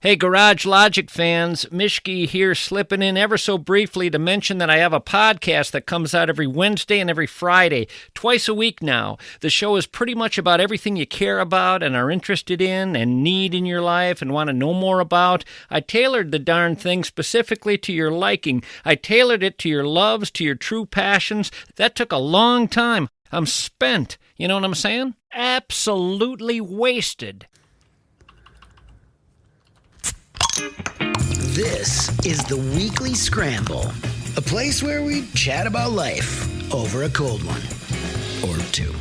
Hey, Garage Logic fans, Mishki here, slipping in ever so briefly to mention that I have a podcast that comes out every Wednesday and every Friday, twice a week now. The show is pretty much about everything you care about and are interested in and need in your life and want to know more about. I tailored the darn thing specifically to your liking. I tailored it to your loves, to your true passions. That took a long time. I'm spent. You know what I'm saying? Absolutely wasted. This is the Weekly Scramble, a place where we chat about life over a cold one or two.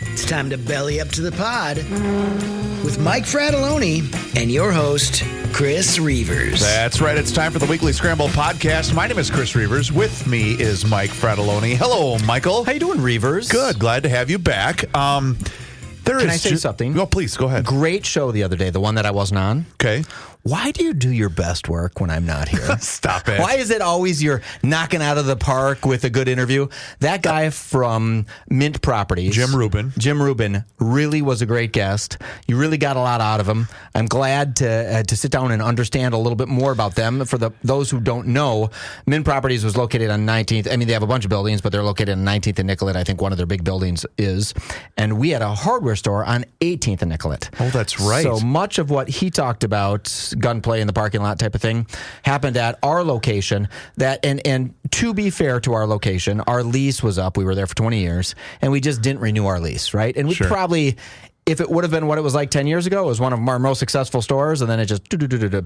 It's time to belly up to the pod with Mike Fratelloni and your host, Chris Reavers. That's right. It's time for the Weekly Scramble podcast. My name is Chris Reavers. With me is Mike Fratelloni. Hello, Michael. How you doing, Reavers? Good. Glad to have you back. Can I say something? Oh, please, go ahead. Great show the other day, the one that I wasn't on. Okay. Why do you do your best work when I'm not here? Stop it. Why is it always you're knocking out of the park with a good interview? That guy from Mint Properties, Jim Rubin, really was a great guest. You really got a lot out of him. I'm glad to sit down and understand a little bit more about them. For those who don't know, Mint Properties was located on 19th. I mean, they have a bunch of buildings, but they're located on 19th and Nicollet. I think one of their big buildings is. And we had a hardware store on 18th and Nicollet. Oh, that's right. So much of what he talked about, gunplay in the parking lot type of thing, happened at our location. And to be fair to our location, our lease was up. We were there for 20 years, and we just didn't renew our lease, right? And we probably, if it would have been what it was like 10 years ago, it was one of our most successful stores, and then it just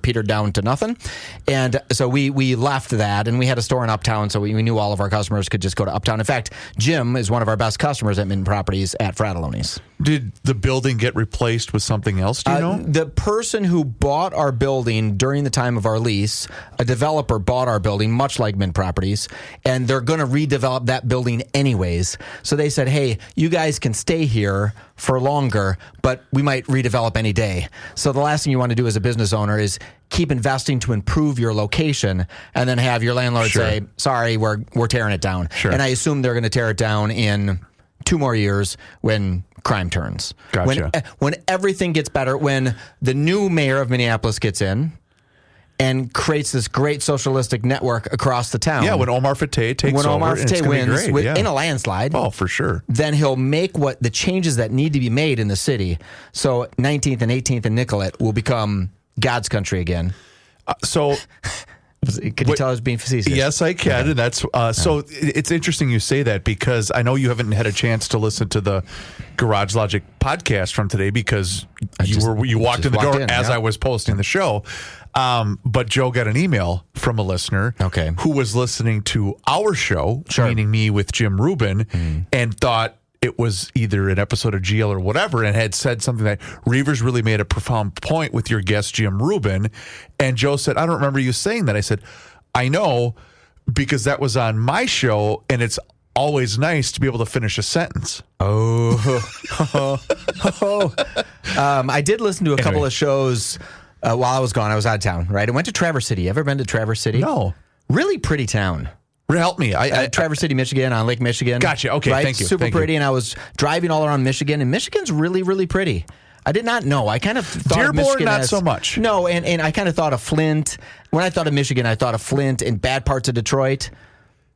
petered down to nothing. And so we left that, and we had a store in Uptown, so we knew all of our customers could just go to Uptown. In fact, Jim is one of our best customers at Mint Properties at Fratelloni's. Did the building get replaced with something else, do you know? The person who bought our building during the time of our lease, a developer bought our building, much like Mint Properties, and they're going to redevelop that building anyways. So they said, hey, you guys can stay here for longer, but we might redevelop any day. So the last thing you want to do as a business owner is keep investing to improve your location and then have your landlord say, sorry, we're tearing it down. Sure. And I assume they're going to tear it down in 2 more years when crime turns. Gotcha. When everything gets better, when the new mayor of Minneapolis gets in and creates this great socialistic network across the town. Yeah, when Omar Fateh takes over. When Omar Fateh wins in a landslide. Oh, for sure. Then he'll make the changes that need to be made in the city. So 19th and 18th and Nicollet will become God's country again. Could you tell I was being facetious? Yes, I can. Okay. And that's so it's interesting you say that, because I know you haven't had a chance to listen to the Garage Logic podcast from today because you walked in the door as I was posting the show. But Joe got an email from a listener who was listening to our show, meaning me with Jim Rubin, and thought it was either an episode of GL or whatever, and had said something that Reavers really made a profound point with your guest, Jim Rubin. And Joe said, I don't remember you saying that. I said, I know, because that was on my show, and it's always nice to be able to finish a sentence. I did listen to a couple of shows while I was gone. I was out of town, right? I went to Traverse City. Ever been to Traverse City? No. Really pretty town. Help me. Traverse City, Michigan, on Lake Michigan. Gotcha. Okay, right? Thank you. Super pretty, and I was driving all around Michigan, and Michigan's really, really pretty. I did not know. I kind of thought Dearborn, of Michigan not so much. No, and I kind of thought of Flint. When I thought of Michigan, I thought of Flint and bad parts of Detroit.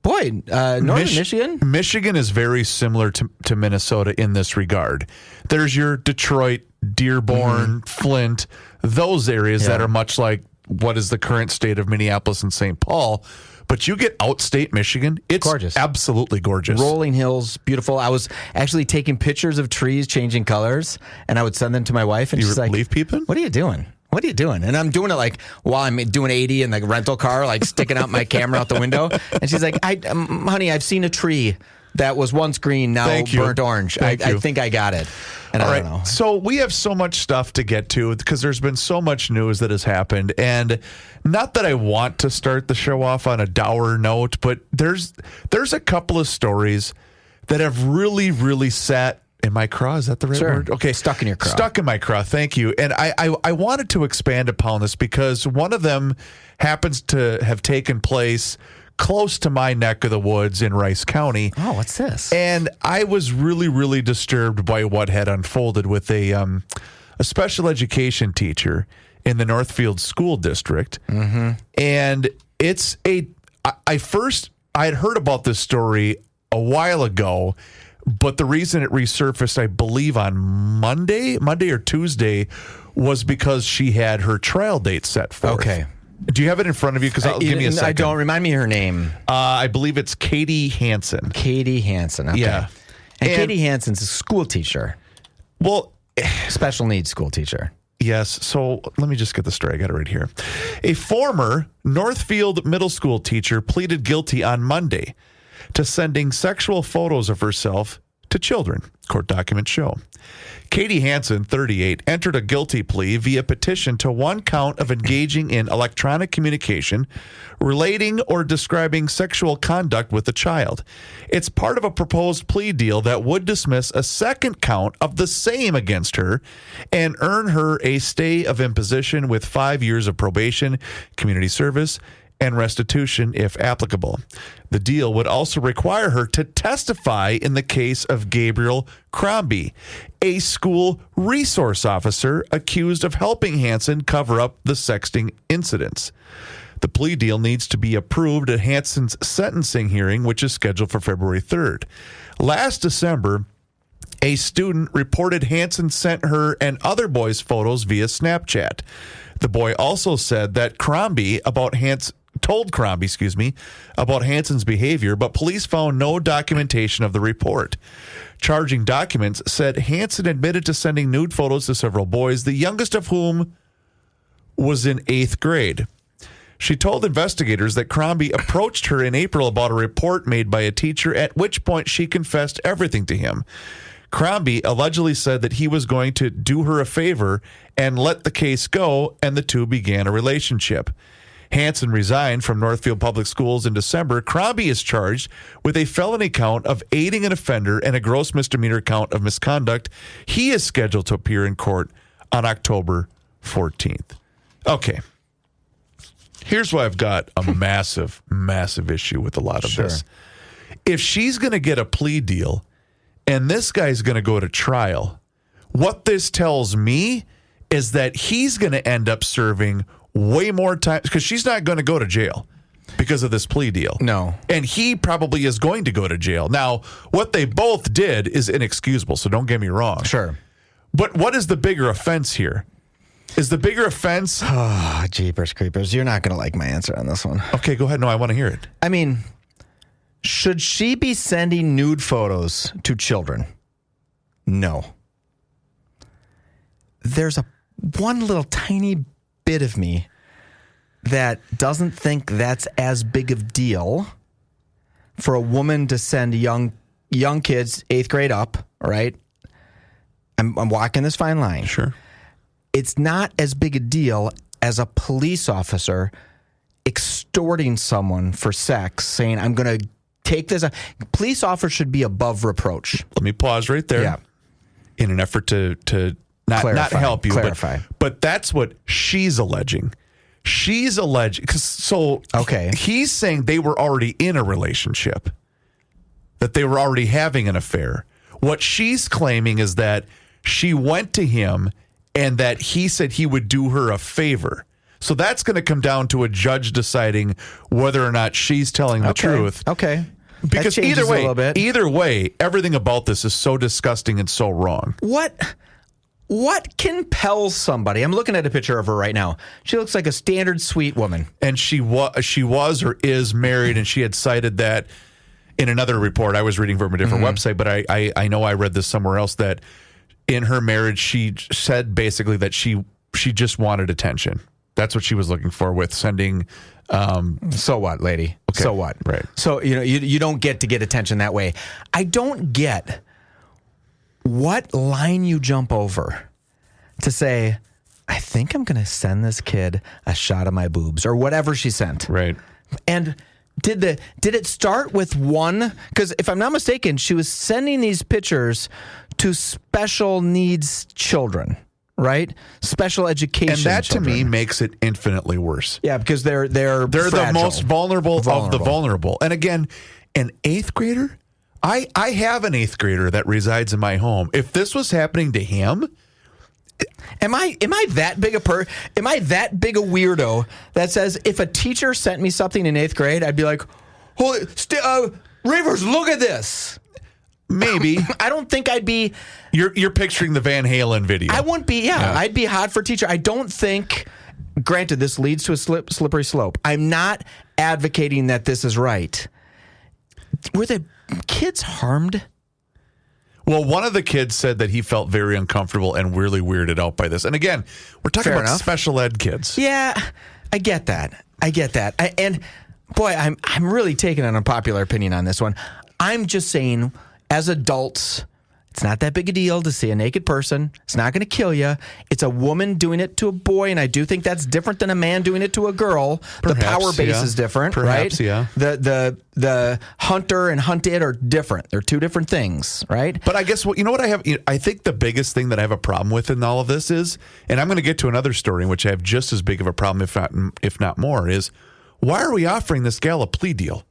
Boy, northern Michigan? Michigan is very similar to Minnesota in this regard. There's your Detroit, Dearborn, Flint, those areas that are much like what is the current state of Minneapolis and St. Paul. But you get outstate Michigan, it's gorgeous. Absolutely gorgeous. Rolling hills, beautiful. I was actually taking pictures of trees changing colors, and I would send them to my wife, and she's like, leaf peeping? What are you doing? What are you doing? And I'm doing it like while I'm doing 80 in the rental car, like sticking out my camera out the window. And she's like, honey, I've seen a tree that was once green, now burnt orange. I think I got it. And I don't know. So we have so much stuff to get to because there's been so much news that has happened. And not that I want to start the show off on a dour note, but there's a couple of stories that have really, really sat in my craw. Is that the right word? Okay. Stuck in your craw. Stuck in my craw. Thank you. And I wanted to expand upon this because one of them happens to have taken place close to my neck of the woods in Rice County. Oh, what's this? And I was really, really disturbed by what had unfolded with a special education teacher. in the Northfield School District. And it's I had heard about this story a while ago, but the reason it resurfaced, I believe, on Monday or Tuesday, was because she had her trial date set for. Okay. Do you have it in front of you? Because I'll give me a second. I don't. Remind me her name. I believe it's Katie Hansen. Katie Hansen. Okay. Yeah. And Katie Hansen's a school teacher. Well, special needs school teacher. Yes. So let me just get the story. I got it right here. A former Northfield middle school teacher pleaded guilty on Monday to sending sexual photos of herself to children, court documents show. Katie Hansen, 38, entered a guilty plea via petition to one count of engaging in electronic communication relating or describing sexual conduct with a child. It's part of a proposed plea deal that would dismiss a second count of the same against her and earn her a stay of imposition with 5 years of probation, community service, and restitution if applicable. The deal would also require her to testify in the case of Gabriel Crombie, a school resource officer accused of helping Hansen cover up the sexting incidents. The plea deal needs to be approved at Hansen's sentencing hearing, which is scheduled for February 3rd. Last December, a student reported Hansen sent her and other boys' photos via Snapchat. The boy also said that told Crombie about Hansen's behavior, but police found no documentation of the report. Charging documents said Hansen admitted to sending nude photos to several boys, the youngest of whom was in 8th grade. She told investigators that Crombie approached her in April about a report made by a teacher, at which point she confessed everything to him. Crombie allegedly said that he was going to do her a favor and let the case go, and the two began a relationship. Hansen resigned from Northfield Public Schools in December. Crombie is charged with a felony count of aiding an offender and a gross misdemeanor count of misconduct. He is scheduled to appear in court on October 14th. Okay. Here's why I've got a massive, massive issue with a lot of this. If she's going to get a plea deal and this guy's going to go to trial, what this tells me is that he's going to end up serving way more time, because she's not going to go to jail because of this plea deal. No. And he probably is going to go to jail. Now, what they both did is inexcusable, so don't get me wrong. Sure. But what is the bigger offense here? Is the bigger offense... Oh, jeepers creepers. You're not going to like my answer on this one. Okay, go ahead. No, I want to hear it. I mean, should she be sending nude photos to children? No. There's one little tiny bit of me that doesn't think that's as big of deal for a woman to send young kids, 8th grade up, right? I'm walking this fine line. Sure. It's not as big a deal as a police officer extorting someone for sex, saying, I'm going to take this. Police officers should be above reproach. Let me pause right there. Yeah. In an effort to not help you, clarify. But that's what she's alleging. She's alleging, okay. He's saying they were already in a relationship, that they were already having an affair. What she's claiming is that she went to him and that he said he would do her a favor. So that's going to come down to a judge deciding whether or not she's telling the truth. Okay. Because either way, everything about this is so disgusting and so wrong. What compels somebody? I'm looking at a picture of her right now. She looks like a standard sweet woman. And she was or is married, and she had cited that in another report I was reading from a different website, but I know I read this somewhere else, that in her marriage she said basically that she just wanted attention. That's what she was looking for with sending. So what, lady? Okay. So what? Right. So you don't get to get attention that way. I don't get what line you jump over to say, I think I'm going to send this kid a shot of my boobs, or whatever she sent. Right. And did it start with one? Because if I'm not mistaken, she was sending these pictures to special needs children, right? Special education. And that children. to me makes it infinitely worse. Yeah, because they're fragile. The most vulnerable of the vulnerable. And again, an 8th grader. I have an 8th grader that resides in my home. If this was happening to him, Am I that big am I that big a weirdo that says if a teacher sent me something in 8th grade, I'd be like, "Holy, Reavers, look at this." Maybe. I don't think I'd be. You're picturing the Van Halen video. I wouldn't be. Yeah, I'd be hot for teacher. I don't think. Granted, this leads to a slippery slope. I'm not advocating that this is right. Were the kids harmed? Well, one of the kids said that he felt very uncomfortable and really weirded out by this. And again, we're talking Fair about enough. special ed kids. Yeah, I get that. And boy, I'm really taking an unpopular opinion on this one. I'm just saying, as adults, it's not that big a deal to see a naked person. It's not going to kill you. It's a woman doing it to a boy, and I do think that's different than a man doing it to a girl. The power base is different, Perhaps, right? yeah. The hunter and hunted are different. They're two different things, right? But I guess I think the biggest thing that I have a problem with in all of this is, and I'm going to get to another story in which I have just as big of a problem, if not more, is why are we offering this gal a plea deal?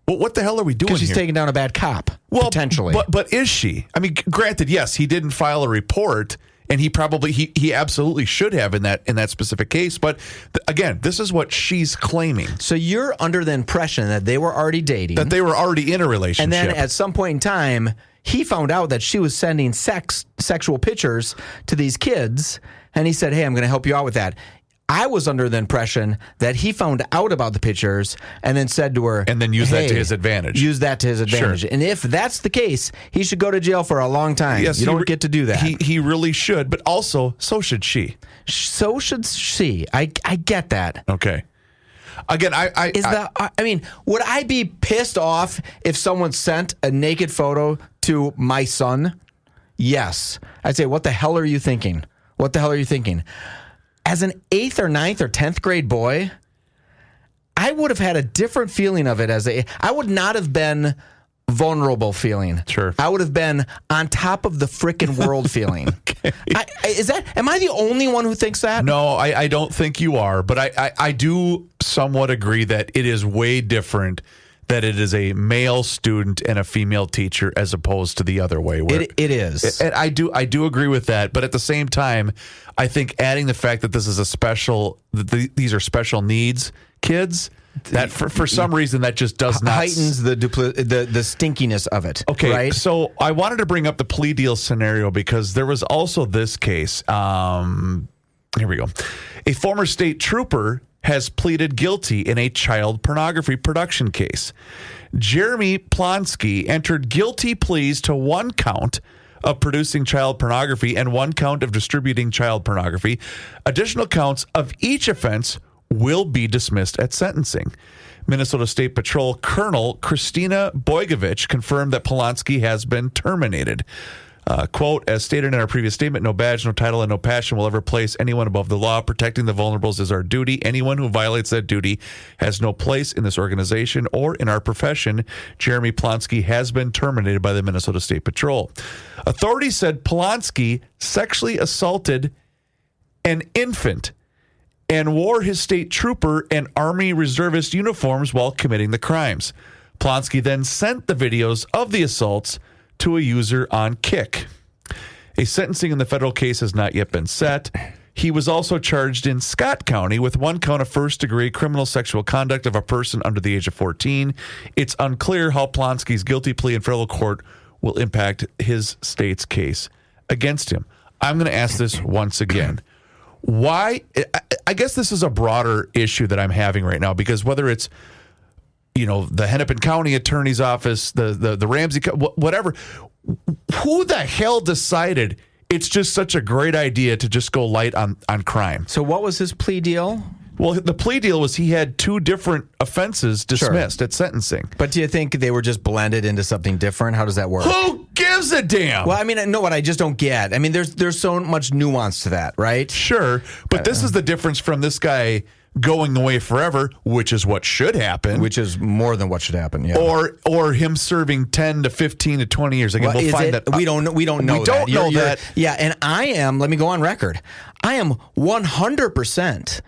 Well, what the hell are we doing here? Because she's taking down a bad cop, potentially. But is she? I mean, granted, yes, he didn't file a report, and he absolutely should have in that specific case. But again, this is what she's claiming. So you're under the impression that they were already dating, that they were already in a relationship, and then at some point in time, he found out that she was sending sexual pictures to these kids, and he said, "Hey, I'm going to help you out with that." I was under the impression that he found out about the pictures and then said to her... And then use that to his advantage. Use that to his advantage. Sure. And if that's the case, he should go to jail for a long time. Yes, you don't get to do that. He really should, but also, so should she. So should she. I get that. Okay. Again, would I be pissed off if someone sent a naked photo to my son? Yes. I'd say, what the hell are you thinking? What the hell are you thinking? As an 8th or 9th or 10th grade boy, I would have had a different feeling of it. I would not have been vulnerable feeling. Sure. I would have been on top of the frickin' world feeling. Okay. Am I the only one who thinks that? No, I don't think you are, but I do somewhat agree that it is way different that it is a male student and a female teacher as opposed to the other way. It is. And I do agree with that, but at the same time, I think adding the fact that this is these are special needs kids, that for some reason that just does not heightens the stinkiness of it. Okay, right? So I wanted to bring up the plea deal scenario because there was also this case. Here we go. A former state trooper has pleaded guilty in a child pornography production case. Jeremy Plonski entered guilty pleas to 1 count of producing child pornography and 1 count of distributing child pornography. Additional counts of each offense will be dismissed at sentencing. Minnesota State Patrol Colonel Christina Bogojevic confirmed that Plonski has been terminated. Quote, as stated in our previous statement, no badge, no title, and no passion will ever place anyone above the law. Protecting the vulnerables is our duty. Anyone who violates that duty has no place in this organization or in our profession. Jeremy Plonski has been terminated by the Minnesota State Patrol. Authorities said Plonski sexually assaulted an infant and wore his state trooper and Army Reservist uniforms while committing the crimes. Plonski then sent the videos of the assaults to a user on Kik. A sentencing in the federal case has not yet been set. He was also charged in Scott County with 1 count of first-degree criminal sexual conduct of a person under the age of 14. It's unclear how Plonski's guilty plea in federal court will impact his state's case against him. I'm going to ask this once again. Why? I guess this is a broader issue that I'm having right now, because whether it's the Hennepin County Attorney's Office, the Ramsey, whatever. Who the hell decided it's just such a great idea to just go light on crime? So what was his plea deal? Well, the plea deal was he had 2 different offenses dismissed at sentencing. But do you think they were just blended into something different? How does that work? Who gives a damn? Well, I mean, no, what I just don't get. I mean, there's so much nuance to that, right? Sure, but this is the difference from this guy going away forever, which is what should happen. Which is more than what should happen, yeah. Or him serving 10 to 15 to 20 years. Again, we'll find that. We don't know We don't that. know that. Yeah, and I am, let me go on record, I am 100%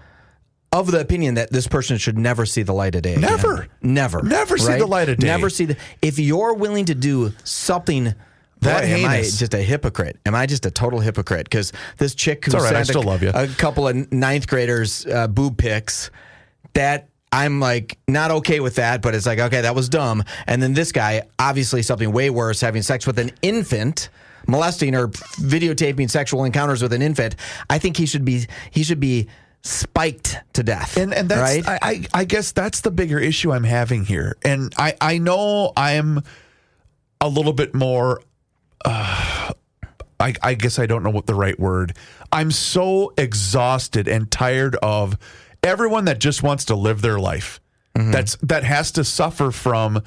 of the opinion that this person should never see the light of day again. Never see the light of day. Never see if you're willing to do something That Boy, am I heinous. just a hypocrite? Am I just a total hypocrite? Because this chick who It's all right, I sent still love you. a couple of ninth graders boob pics, that I'm like not okay with that, but it's like, okay, that was dumb. And then this guy, obviously something way worse, having sex with an infant, molesting or videotaping sexual encounters with an infant. I think he should be spiked to death. And that's, right? I guess that's the bigger issue I'm having here. And I know I'm a little bit more, I guess I don't know what the right word. I'm so exhausted and tired of everyone that just wants to live their life. That has to suffer from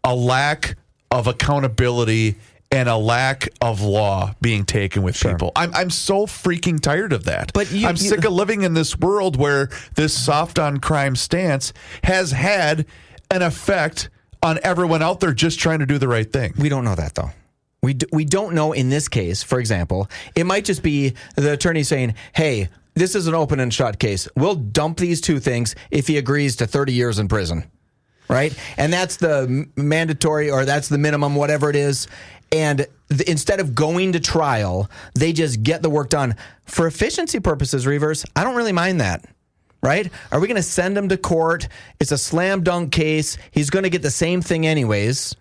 a lack of accountability and a lack of law being taken with people. I'm so freaking tired of that. But I'm sick of living in this world where this soft on crime stance has had an effect on everyone out there just trying to do the right thing. We don't know that, though. We don't know in this case, for example. It might just be the attorney saying, hey, this is an open and shut case. We'll dump these two things if he agrees to 30 years in prison, right? And that's the mandatory, or that's the minimum, whatever it is. And instead of going to trial, they just get the work done. For efficiency purposes, Reavers, I don't really mind that. Right? Are we going to send him to court? It's a slam dunk case. He's going to get the same thing anyways.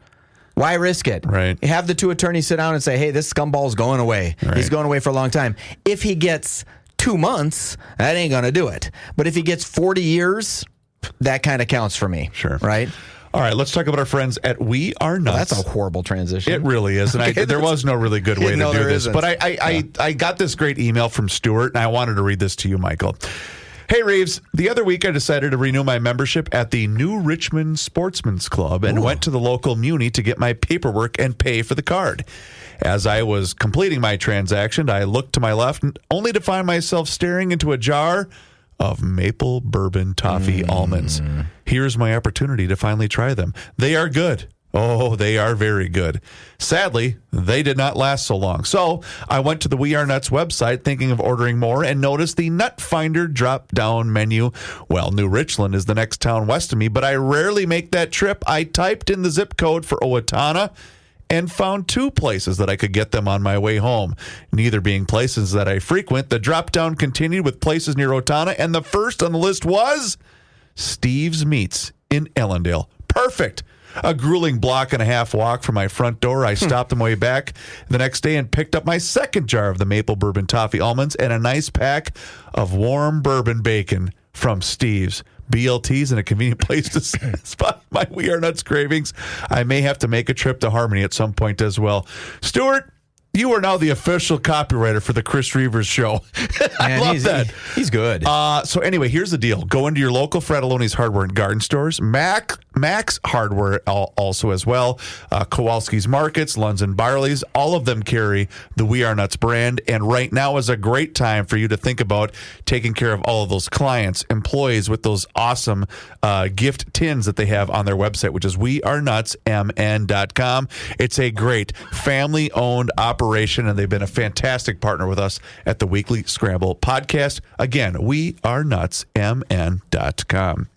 Why risk it? Right. Have the two attorneys sit down and say, hey, this scumball's going away. Right. He's going away for a long time. If he gets 2 months, that ain't going to do it. But if he gets 40 years, that kind of counts for me. Sure. Right? All right, let's talk about our friends at We Are Nuts. Well, that's a horrible transition. It really is, and there was no really good way to do this. Isn't. But I got this great email from Stuart, and I wanted to read this to you, Michael. Hey, Reeves, the other week I decided to renew my membership at the New Richmond Sportsman's Club and went to the local Muni to get my paperwork and pay for the card. As I was completing my transaction, I looked to my left only to find myself staring into a jar of maple bourbon toffee almonds. Here's my opportunity to finally try them. They are good. Oh, they are very good. Sadly, they did not last so long. So I went to the We Are Nuts website thinking of ordering more and noticed the Nut Finder drop-down menu. Well, New Richland is the next town west of me, but I rarely make that trip. I typed in the zip code for Owatonna and found 2 places that I could get them on my way home. Neither being places that I frequent, the drop-down continued with places near Owatonna, and the first on the list was Steve's Meats in Ellendale. Perfect. A grueling block and a half walk from my front door. I stopped on my way back the next day and picked up my second jar of the maple bourbon toffee almonds and a nice pack of warm bourbon bacon from Steve's. BLTs and a convenient place to spot my We Are Nuts cravings. I may have to make a trip to Harmony at some point as well. Stuart, you are now the official copywriter for the Chris Reavers show. I love that. He's good. So anyway, here's the deal. Go into your local Fratelloni's Hardware and Garden stores, Max Hardware also as well, Kowalski's Markets, Lunds and Barley's. All of them carry the We Are Nuts brand. And right now is a great time for you to think about taking care of all of those clients, employees with those awesome gift tins that they have on their website, which is wearenutsmn.com. It's a great family-owned operation, and they've been a fantastic partner with us at the Weekly Scramble podcast. Again, wearenutsmn.com.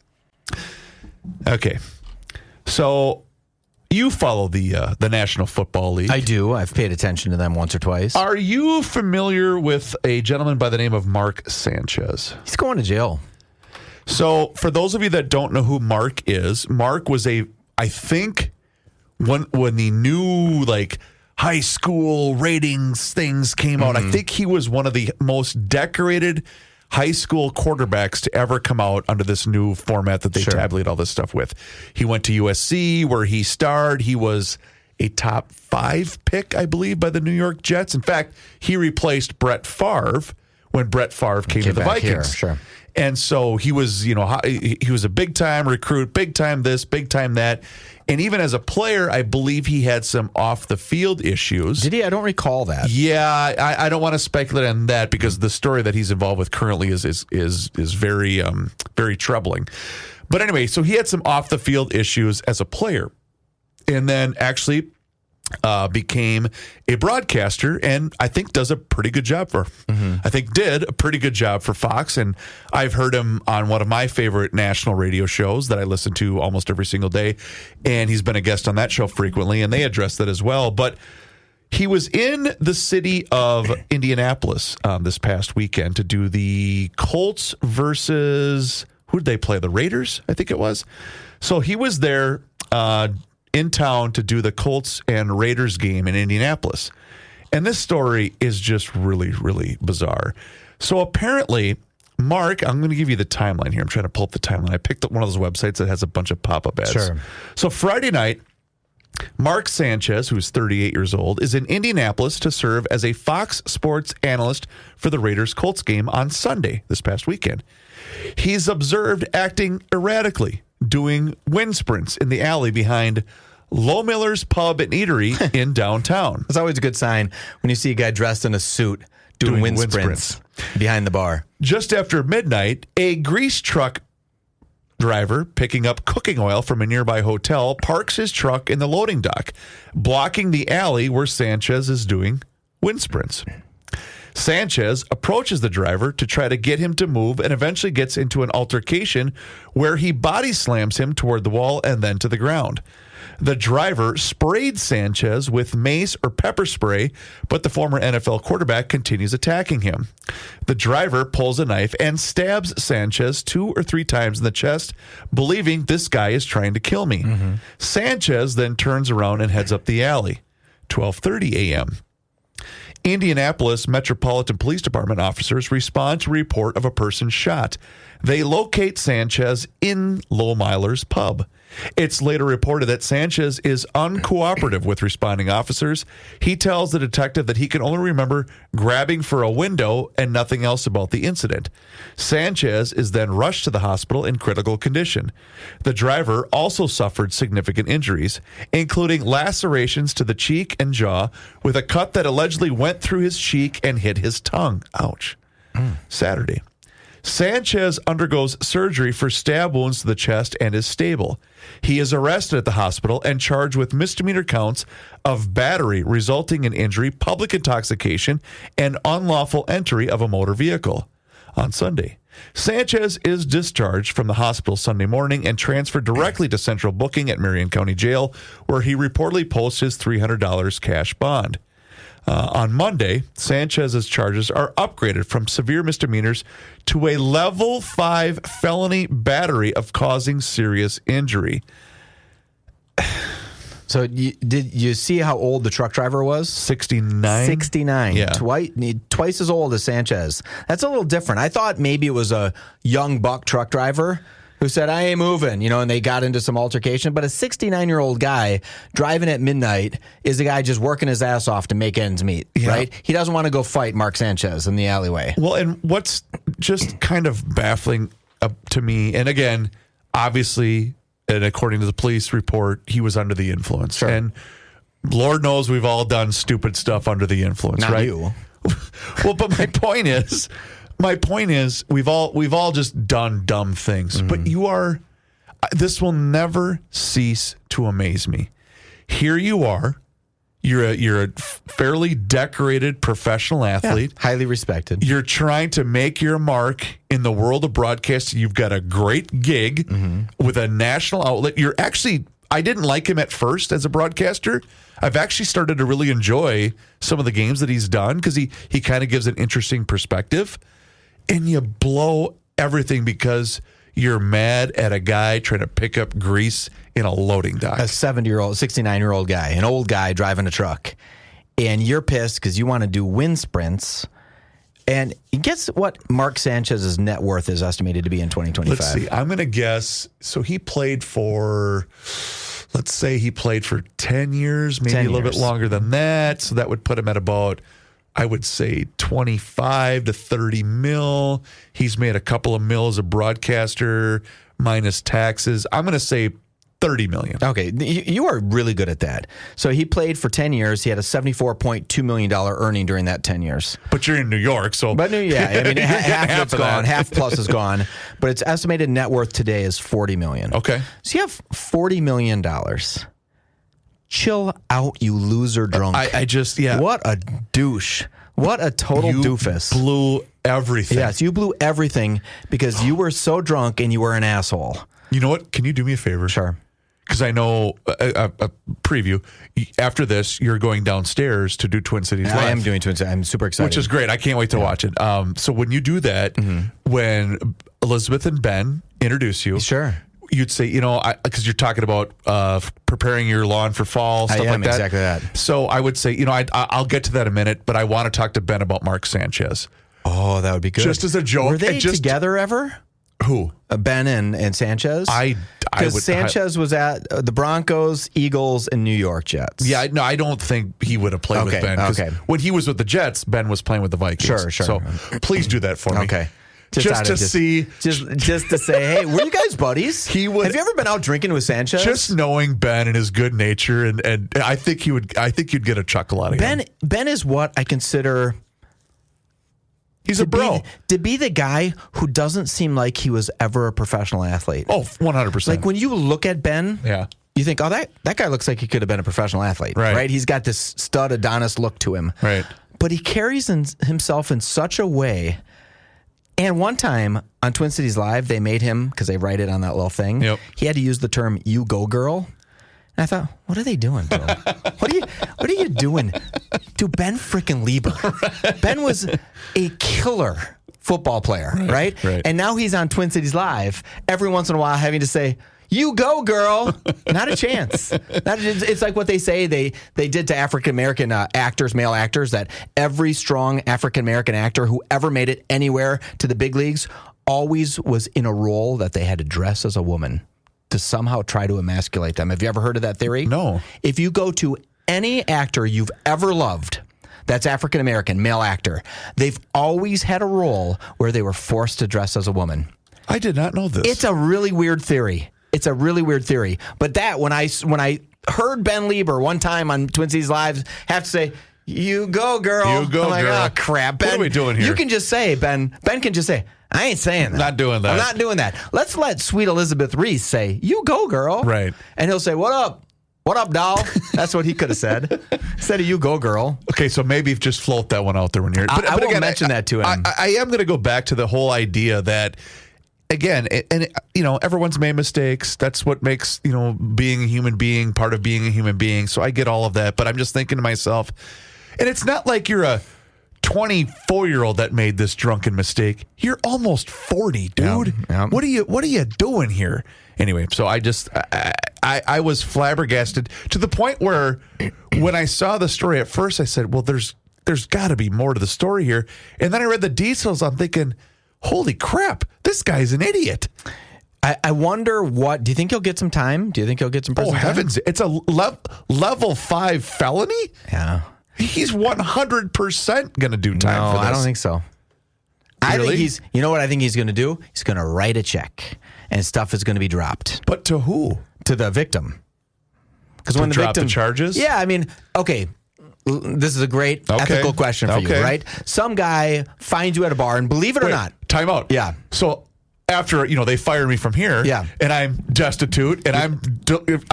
Okay, so you follow the National Football League. I do. I've paid attention to them once or twice. Are you familiar with a gentleman by the name of Mark Sanchez? He's going to jail. So for those of you that don't know who Mark is, Mark was I think when the new high school ratings things came out, I think he was one of the most decorated high school quarterbacks to ever come out under this new format that they tabulate all this stuff with. He went to USC where he starred. He was a top 5 pick, I believe, by the New York Jets. In fact, he replaced Brett Favre when Brett Favre came to the Vikings. And so he was, he was a big time recruit, big time this, big time that. And even as a player, I believe he had some off the field issues. Did he? I don't recall that. Yeah, I don't want to speculate on that because the story that he's involved with currently is very very troubling. But anyway, so he had some off the field issues as a player, and then actually became a broadcaster, and I think does a pretty good job for. I think did a pretty good job for Fox, and I've heard him on one of my favorite national radio shows that I listen to almost every single day, and he's been a guest on that show frequently, and they address that as well. But He was in the city of Indianapolis this past weekend to do the Colts versus, who did they play? The Raiders, I think it was. So he was there in town to do the Colts and Raiders game in Indianapolis. And this story is just really, really bizarre. So apparently, Mark, I'm going to give you the timeline here. I'm trying to pull up the timeline. I picked up one of those websites that has a bunch of pop-up ads. Sure. So Friday night, Mark Sanchez, who's 38 years old, is in Indianapolis to serve as a Fox Sports analyst for the Raiders-Colts game on Sunday, this past weekend. He's observed acting erratically, doing wind sprints in the alley behind Low-Miller's Pub and Eatery in downtown. It's always a good sign when you see a guy dressed in a suit doing wind sprints behind the bar. Just after midnight, a grease truck driver picking up cooking oil from a nearby hotel parks his truck in the loading dock, blocking the alley where Sanchez is doing wind sprints. Sanchez approaches the driver to try to get him to move and eventually gets into an altercation where he body slams him toward the wall and then to the ground. The driver sprayed Sanchez with mace or pepper spray, but the former NFL quarterback continues attacking him. The driver pulls a knife and stabs Sanchez 2 or 3 times in the chest, believing this guy is trying to kill me. Mm-hmm. Sanchez then turns around and heads up the alley. 12:30 a.m. Indianapolis Metropolitan Police Department officers respond to a report of a person shot. They locate Sanchez in Low-Miller's Pub. It's later reported that Sanchez is uncooperative with responding officers. He tells the detective that he can only remember grabbing for a window and nothing else about the incident. Sanchez is then rushed to the hospital in critical condition. The driver also suffered significant injuries, including lacerations to the cheek and jaw, with a cut that allegedly went through his cheek and hit his tongue. Ouch. Saturday. Sanchez undergoes surgery for stab wounds to the chest and is stable. He is arrested at the hospital and charged with misdemeanor counts of battery resulting in injury, public intoxication, and unlawful entry of a motor vehicle. On Sunday, Sanchez is discharged from the hospital Sunday morning and transferred directly to central booking at Marion County Jail, where he reportedly posts his $300 cash bond. On Monday, Sanchez's charges are upgraded from severe misdemeanors to a level 5 felony battery of causing serious injury. So did you see how old the truck driver was? 69. 69. Yeah. Twice as old as Sanchez. That's a little different. I thought maybe it was a young buck truck driver who said, I ain't moving, and they got into some altercation. But a 69-year-old guy driving at midnight is a guy just working his ass off to make ends meet, right? He doesn't want to go fight Mark Sanchez in the alleyway. Well, and what's just kind of baffling to me, and again, obviously, and according to the police report, he was under the influence. Sure. And Lord knows we've all done stupid stuff under the influence, Not right? you. Well, but my point is, we've all just done dumb things. But this will never cease to amaze me. Here you are. You're a fairly decorated professional athlete. Yeah, highly respected. You're trying to make your mark in the world of broadcasting. You've got a great gig with a national outlet. I didn't like him at first as a broadcaster. I've actually started to really enjoy some of the games that he's done because he kind of gives an interesting perspective. And you blow everything because you're mad at a guy trying to pick up grease in a loading dock. A 69-year-old guy, an old guy driving a truck. And you're pissed because you want to do wind sprints. And guess what Mark Sanchez's net worth is estimated to be in 2025? Let's see. I'm going to guess. So he played for, let's say he played for 10 years, maybe 10 a little years. bit longer than that. So that would put him at about, I would say, 25 to 30 mil. He's made a couple of mil as a broadcaster minus taxes. I'm going to say 30 million. Okay, you are really good at that. So he played for 10 years. He had a $74.2 million earning during that 10 years. But you're in New York, so. But yeah, I mean, half of it's of gone. that. Half plus is gone. But its estimated net worth today is $40 million. Okay. So you have $40 million. Chill out, you loser drunk. I just, yeah. What a douche. What a total doofus. Blew everything. Yes, you blew everything because you were so drunk and you were an asshole. You know what? Can you do me a favor? Sure. because I know a preview. After this, you're going downstairs to do Twin Cities Live. I am doing Twin Cities. I'm super excited. Which is great. I can't wait to watch it. So when you do that, when Elizabeth and Ben introduce you, sure, you'd say, because you're talking about preparing your lawn for fall, stuff like that. Exactly that. So I would say, I'll get to that in a minute, but I want to talk to Ben about Mark Sanchez. Oh, that would be good. Just as a joke. Were they together ever? Who? Ben and Sanchez? Because Sanchez was at the Broncos, Eagles, and New York Jets. Yeah, no, I don't think he would have played with Ben. Okay. When he was with the Jets, Ben was playing with the Vikings. Sure. So please do that for me. Okay. Just to say, hey, were you guys buddies? Have you ever been out drinking with Sanchez? Just knowing Ben and his good nature, and I think you'd get a chuckle out of him. Ben is what I consider. He's a bro. To be the guy who doesn't seem like he was ever a professional athlete. Oh, 100%. Like when you look at Ben, yeah, you think, oh, that guy looks like he could have been a professional athlete. Right? He's got this stud Adonis look to him. Right. But he carries himself in such a way. And one time on Twin Cities Live, they made him, because they write it on that little thing, he had to use the term, "you go girl." And I thought, what are they doing, Bill? What are you doing? Dude, Ben freaking Lieber. Ben was a killer football player, right? And now he's on Twin Cities Live every once in a while having to say, "You go, girl." Not a chance. It's like what they say they did to African-American actors, male actors, that every strong African-American actor who ever made it anywhere to the big leagues always was in a role that they had to dress as a woman to somehow try to emasculate them. Have you ever heard of that theory? No. If you go to any actor you've ever loved that's African-American, male actor, they've always had a role where they were forced to dress as a woman. I did not know this. It's a really weird theory. But that, when I heard Ben Lieber one time on Twin Cities Live have to say, "You go, girl." You go, I'm like, girl. oh, crap. Ben, what are we doing here? You can just say, Ben can just say, "I ain't saying that. Not doing that. I'm not doing that." Let's let sweet Elizabeth Reese say, "You go, girl." Right. And he'll say, "What up? What up, doll?" That's what he could have said. Instead of "you go, girl." Okay, so maybe just float that one out there when you're. I will mention that to him. I am going to go back to the whole idea that, again, and everyone's made mistakes. That's what makes being a human being part of being a human being. So I get all of that, but I'm just thinking to myself, and it's not like you're a 24-year-old that made this drunken mistake. You're almost 40, dude. Yeah. What are you doing here? Anyway, so I was flabbergasted to the point where when I saw the story at first, I said, well, there's got to be more to the story here. And then I read the details. I'm thinking, holy crap, this guy's an idiot. I wonder do you think he'll get some time? Do you think he'll get some prison time? Heavens, it's a level 5 felony? Yeah. He's 100% going to do time for this. I don't think so. Really? I think you know what I think he's going to do? He's going to write a check and stuff is going to be dropped. But to who? To the victim. Because when the victim, the charges? Yeah, I mean, okay. This is a great ethical question for you, right? Some guy finds you at a bar, and believe it or not. Time out. Yeah. So after they fire me from here, and I'm destitute, and I'm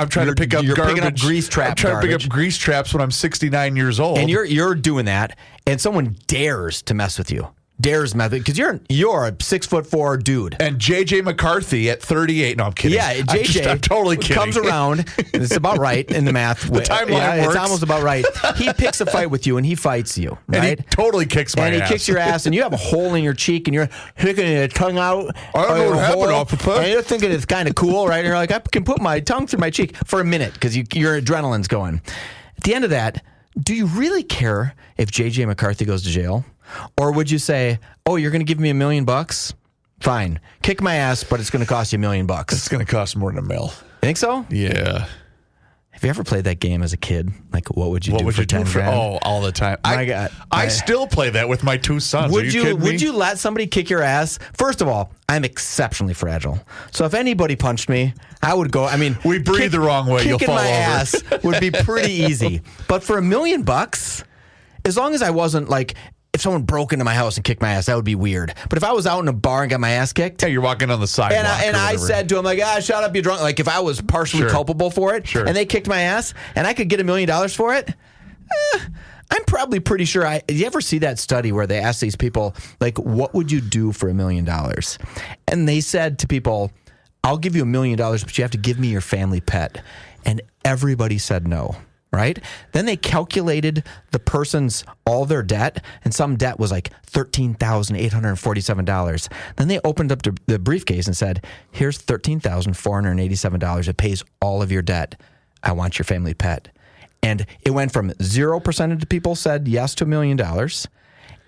trying to pick up garbage. Picking up grease traps. I'm trying to pick up grease traps when I'm 69 years old, and you're doing that, and someone dares to mess with you. Dares method, because you're a 6'4" dude. And JJ McCarthy at 38. No, I'm kidding. Yeah, JJ I'm totally kidding. Comes around. And it's about right in the math. The timeline works. It's almost about right. He picks a fight with you and he fights you. Right? And he totally kicks my ass. And he kicks your ass, and you have a hole in your cheek, and you're hooking your tongue out. I don't know what happened off the And you're thinking it's kind of cool, right? And you're like, I can put my tongue through my cheek for a minute because your adrenaline's going. At the end of that, do you really care if JJ McCarthy goes to jail? Or would you say, "Oh, you're going to give me $1 million? Fine. Kick my ass, but it's going to cost you $1 million." It's going to cost more than $1 million. You think so? Yeah. Have you ever played that game as a kid? Like, what would you do for 10 grand? Oh, all the time. I still play that with my 2 sons. Would Are you kidding me? Would you let somebody kick your ass? First of all, I'm exceptionally fragile. So if anybody punched me, I would go. I mean, we breathe the wrong way. You'll fall over. Kicking my ass would be pretty easy. But for $1 million, as long as I wasn't like, if someone broke into my house and kicked my ass, that would be weird. But if I was out in a bar and got my ass kicked, you're walking on the sidewalk, and I said to him like, "Shut up, you're drunk." Like if I was partially culpable for it, and they kicked my ass, and I could get $1 million for it, I'm probably pretty sure. You ever see that study where they ask these people like, "What would you do for $1 million?" And they said to people, I'll give you $1 million, but you have to give me your family pet. And everybody said no. Right? Then they calculated the person's all their debt, and some debt was like $13,847. Then they opened up the briefcase and said, here's $13,487. It pays all of your debt. I want your family pet. And it went from 0% of the people said yes to $1 million,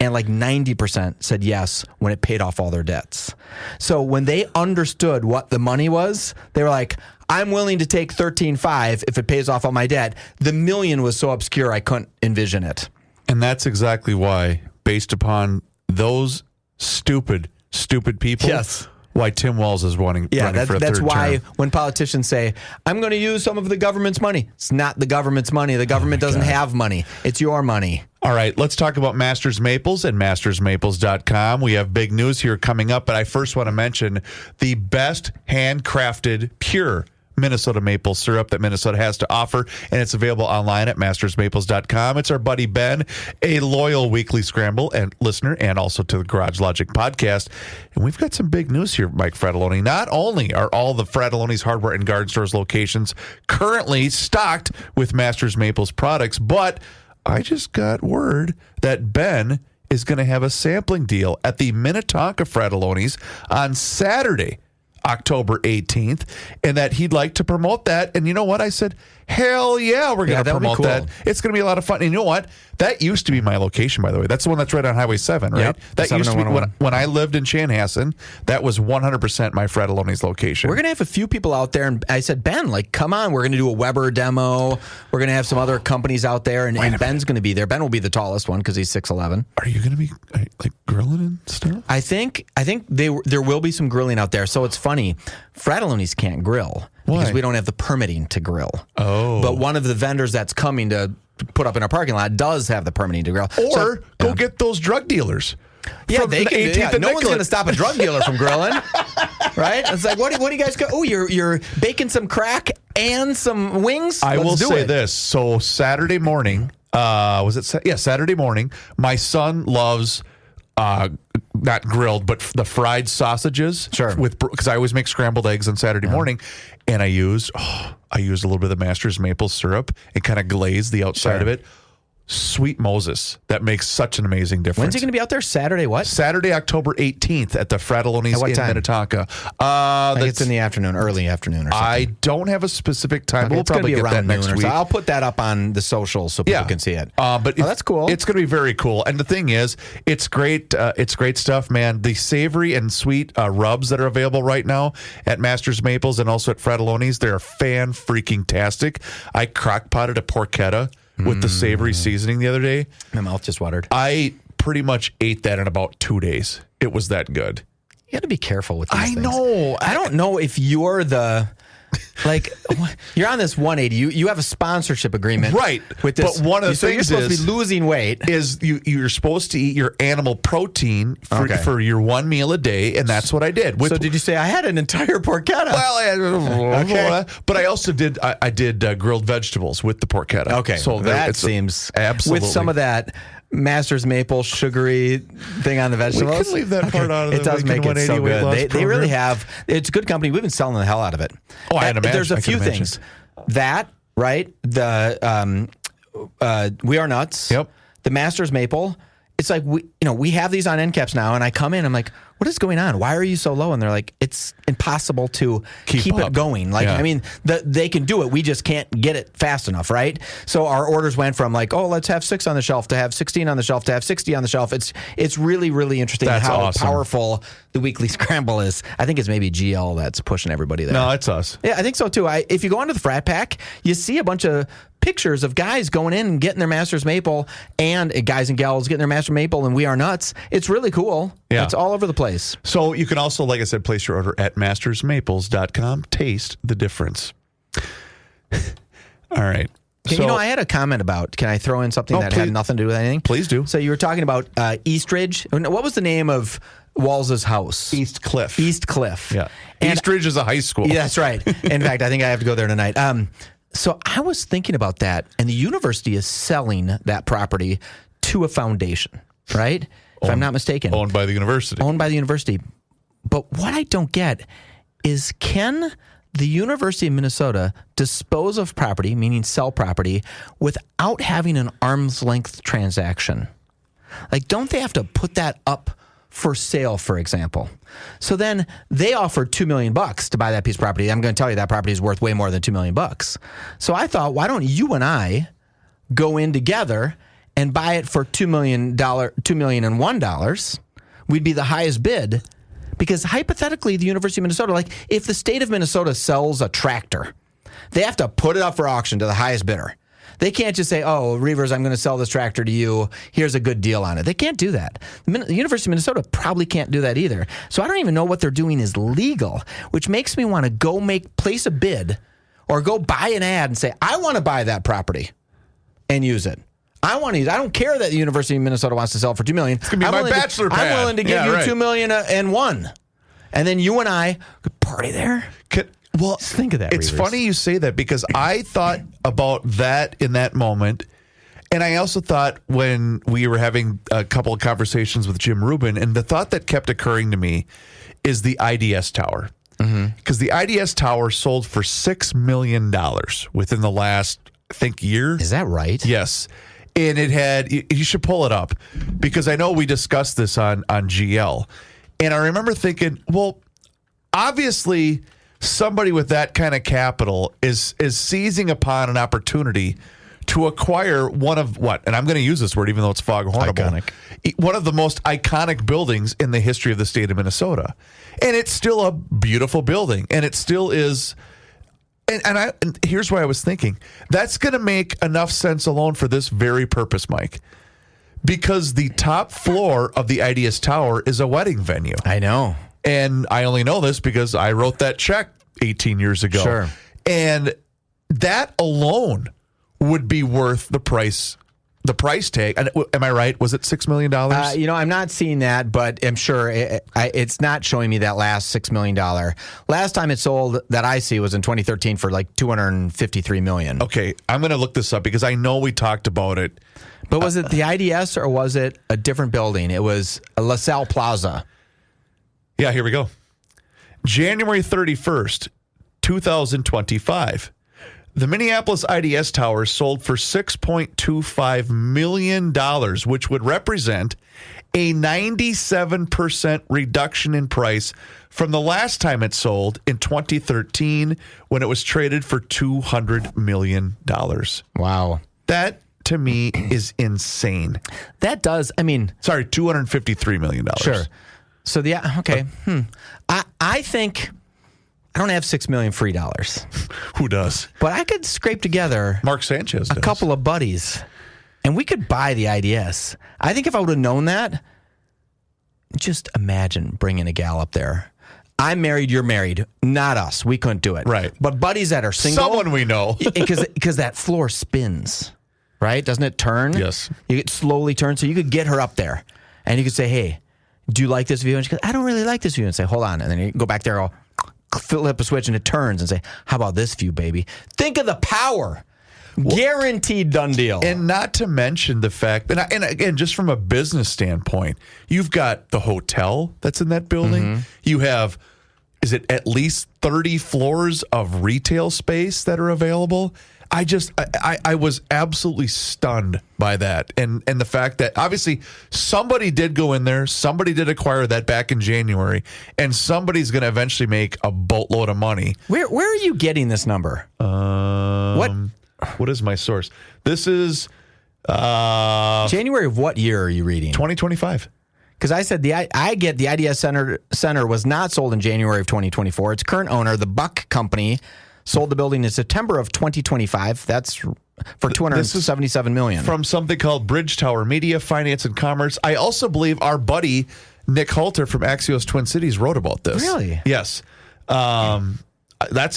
and like 90% said yes when it paid off all their debts. So when they understood what the money was, they were like, I'm willing to take 13.5 if it pays off all my debt. The $1 million was so obscure I couldn't envision it. And that's exactly why, based upon those stupid people, yes, why Tim Walz is running for a third term. That's why when politicians say, I'm going to use some of the government's money, it's not the government's money. The government doesn't have money. It's your money. All right, let's talk about Masters Maples and mastersmaples.com. We have big news here coming up, but I first want to mention the best handcrafted, pure Minnesota maple syrup that Minnesota has to offer, and it's available online at mastersmaples.com. It's our buddy Ben, a loyal weekly Scramble and listener, and also to the Garage Logic podcast. And we've got some big news here, Mike Fratelloni. Not only are all the Fratelloni's Hardware and Garden Stores locations currently stocked with Masters Maples products, but I just got word that Ben is going to have a sampling deal at the Minnetonka Fratelloni's on Saturday, October 18th, and that he'd like to promote that. And you know what? I said, hell yeah, we're going to promote that. It's going to be a lot of fun. And you know what? That used to be my location, by the way. That's the one that's right on Highway 7, right? Yep, that used to be when I lived in Chanhassen. That was 100% my Fratelloni's location. We're going to have a few people out there. And I said, Ben, like, come on. We're going to do a Weber demo. We're going to have some other companies out there. And Ben's going to be there. Ben will be the tallest one because he's 6'11". Are you going to be like grilling and stuff? I think there will be some grilling out there. So it's funny. Fratelloni's can't grill. Why? Because we don't have the permitting to grill. Oh. But one of the vendors that's coming to put up in our parking lot does have the permitting to grill. Or go get those drug dealers. Yeah, they can. No one's going to stop a drug dealer from grilling, right? It's like, what do you guys go? Oh, you're baking some crack and some wings. I will say this. So Saturday morning, Saturday morning, my son loves not grilled, but the fried sausages. Sure. Because I always make scrambled eggs on Saturday morning, and I used a little bit of the Masters maple syrup and kind of glaze the outside of it. Sweet Moses. That makes such an amazing difference. When's he going to be out there? Saturday what? Saturday, October 18th at the Fratelloni's in Minnetonka. I think it's in the afternoon, early afternoon or something. I don't have a specific time, but we'll it's probably be get around that next week. So I'll put that up on the socials so people can see it. But that's cool. It's going to be very cool. And the thing is, it's great. It's great stuff, man. The savory and sweet rubs that are available right now at Masters Maples and also at Fratelloni's, they're fan-freaking-tastic. I crock-potted a porchetta with the savory seasoning the other day. My mouth just watered. I pretty much ate that in about 2 days. It was that good. You got to be careful with these things. I know. I don't know if you're like, you're on this 180. You have a sponsorship agreement, right? With this, but one of the things you're supposed to be losing weight. Is you're supposed to eat your animal protein for your one meal a day, and that's what I did. So did you say I had an entire porchetta? Well, but I also did. I did grilled vegetables with the porchetta. Okay, so that seems absolutely with some of that Masters maple sugary thing on the vegetables. We can leave that part out of it. It does make it so good. They really have. It's a good company. We've been selling the hell out of it. Oh, I imagine. There's a few things. That right. The We Are Nuts. Yep. The Masters maple. It's like we have these on end caps now, and I come in. I'm like, what is going on? Why are you so low? And they're like, it's impossible to keep it going. Like, I mean, they can do it. We just can't get it fast enough, right? So our orders went from like, oh, let's have 6 on the shelf to have 16 on the shelf to have 60 on the shelf. It's really, really interesting how powerful the weekly scramble is. I think it's maybe GL that's pushing everybody there. No, it's us. Yeah, I think so too. If you go onto the Frat Pack, you see a bunch of pictures of guys going in and getting their Masters Maple, and guys and gals getting their Master Maple, and We Are Nuts. It's really cool. Yeah. It's all over the place. So you can also, like I said, place your order at mastersmaples.com. Taste the difference. All right. I had a comment about, can I throw in something that had nothing to do with anything? Please do. So you were talking about Eastridge. What was the name of Walz's house? East Cliff. Yeah. And Eastridge is a high school. Yeah, that's right. In fact, I think I have to go there tonight. So I was thinking about that, and the university is selling that property to a foundation, right? If I'm not mistaken. Owned by the university. But what I don't get is, can the University of Minnesota dispose of property, meaning sell property, without having an arm's length transaction? Like, don't they have to put that up for sale, for example? So then they offered $2 million to buy that piece of property. I'm going to tell you that property is worth way more than $2 million. So I thought, why don't you and I go in together and buy it for $2,001? We'd be the highest bid. Because hypothetically, the University of Minnesota, like if the state of Minnesota sells a tractor, they have to put it up for auction to the highest bidder. They can't just say, oh, Reavers, I'm going to sell this tractor to you. Here's a good deal on it. They can't do that. The University of Minnesota probably can't do that either. So I don't even know what they're doing is legal, which makes me want to go place a bid or go buy an ad and say, I want to buy that property and use it. I don't care that the University of Minnesota wants to sell it for $2 million. It's going to be my bachelor pad. I'm willing to give you $2 million and one. And then you and I could party there. Well, just think of that. It's Reavers. funny you say that because I thought about that in that moment. And I also thought when we were having a couple of conversations with Jim Rubin, and the thought that kept occurring to me is the IDS Tower. Because the IDS Tower sold for $6 million within the last, I think, year. Is that right? Yes. And it had, you should pull it up because I know we discussed this on GL. And I remember thinking, well, obviously somebody with that kind of capital is seizing upon an opportunity to acquire one of what, and I'm going to use this word even though it's foghornable, one of the most iconic buildings in the history of the state of Minnesota. And it's still a beautiful building. And it still is. And here's why I was thinking. That's going to make enough sense alone for this very purpose, Mike. Because the top floor of the IDS Tower is a wedding venue. I know. And I only know this because I wrote that check 18 years ago. Sure. And that alone would be worth the price tag. And am I right? Was it $6 million? I'm not seeing that, but I'm sure it's not showing me that last $6 million. Last time it sold that I see was in 2013 for like $253 million. Okay, I'm going to look this up because I know we talked about it. But was it the IDS or was it a different building? It was LaSalle Plaza. Yeah, here we go. January 31st, 2025. The Minneapolis IDS Tower sold for $6.25 million, which would represent a 97% reduction in price from the last time it sold in 2013 when it was traded for $200 million. Wow. That, to me, is insane. That does, Sorry, $253 million. Sure. So, okay. I think... I don't have $6 million free dollars. Who does? But I could scrape together Mark Sanchez does. A couple of buddies, and we could buy the IDS. I think if I would have known that, just imagine bringing a gal up there. I'm married, you're married. Not us. We couldn't do it. Right. But buddies that are single. Someone we know. Because that floor spins, right? Doesn't it turn? Yes. It slowly turns. So you could get her up there, and you could say, hey, do you like this view? And she goes, I don't really like this view. And say, hold on. And then you go back there, flip a switch and it turns and say, how about this view, baby? Think of the power. Guaranteed done deal. And not to mention the fact, and again, just from a business standpoint, you've got the hotel that's in that building. You have, is it at least 30 floors of retail space that are available? I was absolutely stunned by that. And the fact that obviously somebody did go in there, somebody did acquire that back in January, and somebody's going to eventually make a boatload of money. Where are you getting this number? What is my source? This is January of what year are you reading? 2025. Because I said I get the IDS Center was not sold in January of 2024. Its current owner, the Buck Company, sold the building in September of 2025. That's for $277 million. From something called Bridge Tower Media, Finance and Commerce. I also believe our buddy Nick Halter from Axios Twin Cities wrote about this. Really? Yes. I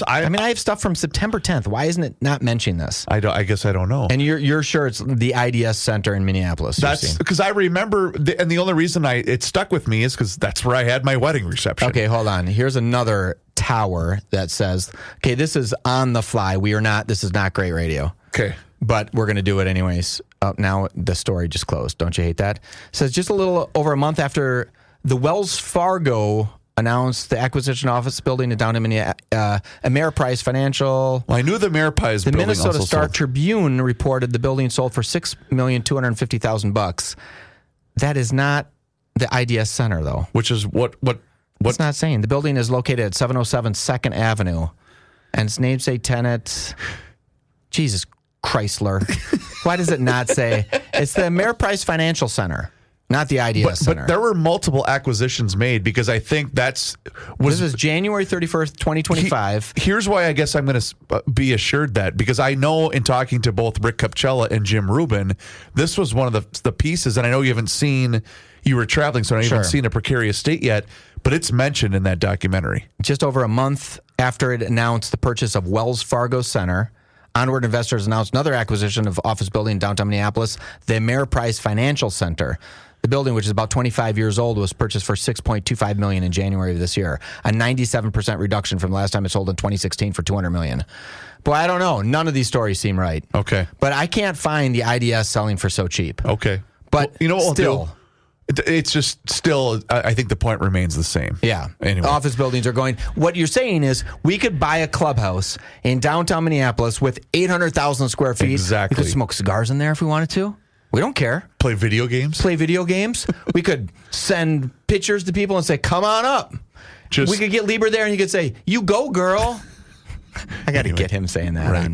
have stuff from September 10th. Why isn't it not mentioning this? I guess I don't know. And you're sure it's the IDS Center in Minneapolis? That's because I remember, and the only reason it stuck with me is because that's where I had my wedding reception. Okay, hold on. Here's another tower that says, okay, this is on the fly. This is not great radio. Okay. But we're going to do it anyways. Now the story just closed. Don't you hate that? It says just a little over a month after the Wells Fargo announced the acquisition office building in downtown Minneapolis. Ameriprise Financial. Well, I knew the Ameriprise The building Minnesota also Star sold. Tribune reported the building sold for $6,250,000. That is not the IDS Center, though. Which is what? It's not saying. The building is located at 707 2nd Avenue, and its namesake tenant, Jesus Chrysler. Why does it not say? It's the Ameriprise Financial Center, not the IDS Center. But there were multiple acquisitions made because I think This is January 31st, 2025. Here's why I guess I'm going to be assured that, because I know in talking to both Rick Kupchella and Jim Rubin, this was one of the pieces, and I know you were traveling, so I haven't seen a precarious state yet, but it's mentioned in that documentary. Just over a month after it announced the purchase of Wells Fargo Center, Onward Investors announced another acquisition of office building in downtown Minneapolis, the Ameriprise Financial Center. The building, which is about 25 years old, was purchased for $6.25 million in January of this year, a 97% reduction from the last time it sold in 2016 for $200 million. Boy, I don't know. None of these stories seem right. Okay. But I can't find the IDS selling for so cheap. Okay. But well, you know what still, we'll do? It's just still, I think the point remains the same. Yeah. Anyway. Office buildings are going. What you're saying is we could buy a clubhouse in downtown Minneapolis with 800,000 square feet. Exactly. We could smoke cigars in there if we wanted to. We don't care. Play video games. We could send pictures to people and say, come on up. We could get Lieber there and he could say, you go, girl. I got to get him saying that. Right.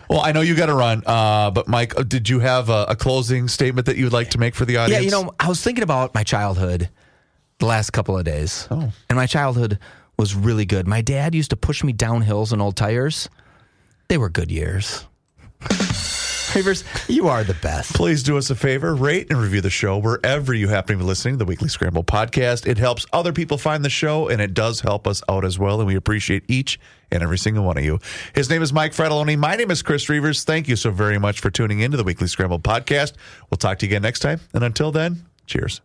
Well, I know you got to run, but Mike, did you have a closing statement that you would like to make for the audience? Yeah, I was thinking about my childhood the last couple of days. Oh. And my childhood was really good. My dad used to push me down hills in old tires. They were good years. Reavers, you are the best. Please do us a favor, rate and review the show wherever you happen to be listening to the Weekly Scramble podcast. It helps other people find the show, and it does help us out as well, and we appreciate each and every single one of you. His name is Mike Fratelloni. My name is Chris Reavers. Thank you so very much for tuning into the Weekly Scramble podcast. We'll talk to you again next time, and until then, cheers.